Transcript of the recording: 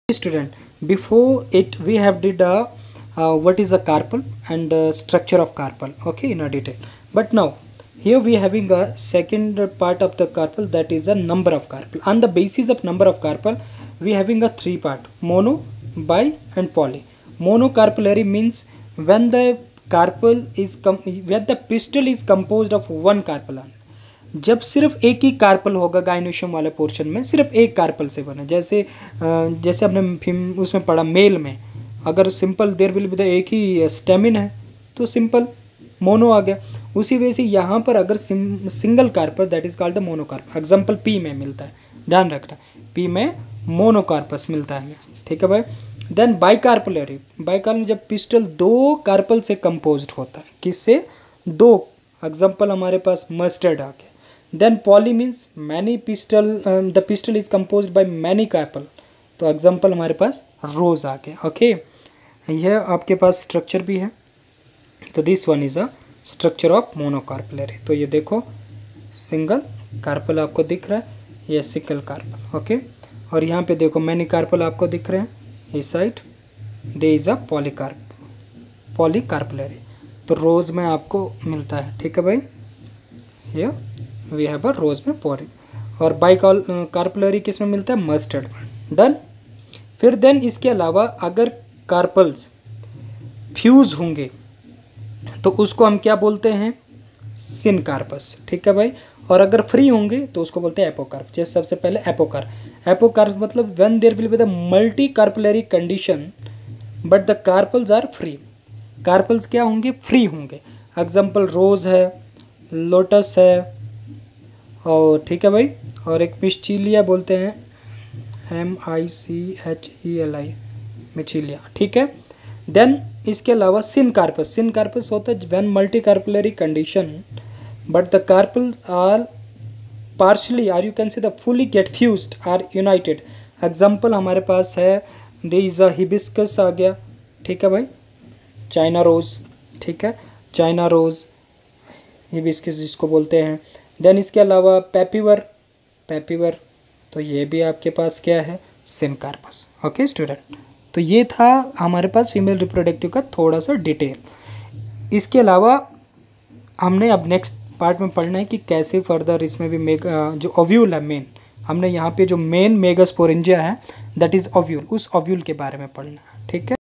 Student, before it we have did what is a carpel and structure of carpel, okay, in a detail. But now here we having a second part of the carpel, that is a number of carpel. On the basis of number of carpel we having a three part: mono, bi and poly. Monocarpellary means when the carpel is when the pistil is composed of one carpel. जब सिर्फ एक ही carpel होगा gynoecium वाले portion में, सिर्फ एक carpel से बना, जैसे आपने उसमें पढ़ा मेल में, अगर simple there will be the एक ही स्टेमिन है तो सिंपल मोनो आ गया। उसी वजह से यहाँ पर अगर single carpel, that is called the monocarp. Example pea में मिलता है, ध्यान रखना, पी में मोनोकार्पस मिलता है, ठीक है भाई। देन बाइकार्पलरी, बाइकार्पल जब पिस्टल दो कार्पल से कंपोज्ड होता है, किससे? दो। एग्जांपल हमारे पास मस्टर्ड आ गया। Then poly means many pistil, the pistil is composed by many carpel, तो एग्जांपल हमारे पास रोज आ गया, ओके। यह आपके पास स्ट्रक्चर भी है, तो this one is a structure of monocarpellary. तो ये देखो सिंगल कार्पल आपको दिख रहा है, ये सिंगल कार्पल, ओके। और यहाँ पे देखो मैनी कार्पल आपको दिख रहे हैं इस साइड, दे इज अ पॉलीकार्पलरी। तो रोज में आपको मिलता है, ठीक है भाई। ये वी हैव अ रोज में पॉली। और बाइकार्पलरी किस में मिलता है? मस्टर्ड में। डन। फिर देन इसके अलावा अगर कार्पल्स फ्यूज होंगे तो उसको हम क्या बोलते हैं? सिनकार्पस, ठीक है भाई। और अगर फ्री होंगे तो उसको बोलते हैं एपोकार्प। जैसे सबसे पहले एपोकार्प। एपोकार्प मतलब when there will be the multi carpellary condition but the carpels are free. Carpels क्या होंगे? फ्री होंगे। एग्जाम्पल रोज है, लोटस है, और ठीक है भाई। और एक मिस्चीलिया बोलते हैं, MICHELI, मिचीलिया, ठीक है। देन इसके अलावा सिनकार्पस। सिनकार्पस होता है when multi carpellary condition but the carpels are partially, or you can say the fully get fused or united. Example हमारे पास है, देयर इज अ हिबिस्कस आ गया, ठीक है भाई। चाइना रोज, ठीक है, चाइना रोज, हिबिस्कस जिसको बोलते हैं। देन इसके अलावा पैपीवर, तो ये भी आपके पास क्या है? Syncarpous, okay student. तो ये था हमारे पास फीमेल रिप्रोडक्टिव का थोड़ा सा डिटेल। इसके अलावा हमने अब नेक्स्ट पार्ट में पढ़ना है कि कैसे फर्दर इसमें भी जो ओव्यूल है मेन, हमने यहाँ पे जो मेन मेगास्पोरेंजिया है दैट इज ओव्यूल, उस ओव्यूल के बारे में पढ़ना है, ठीक है।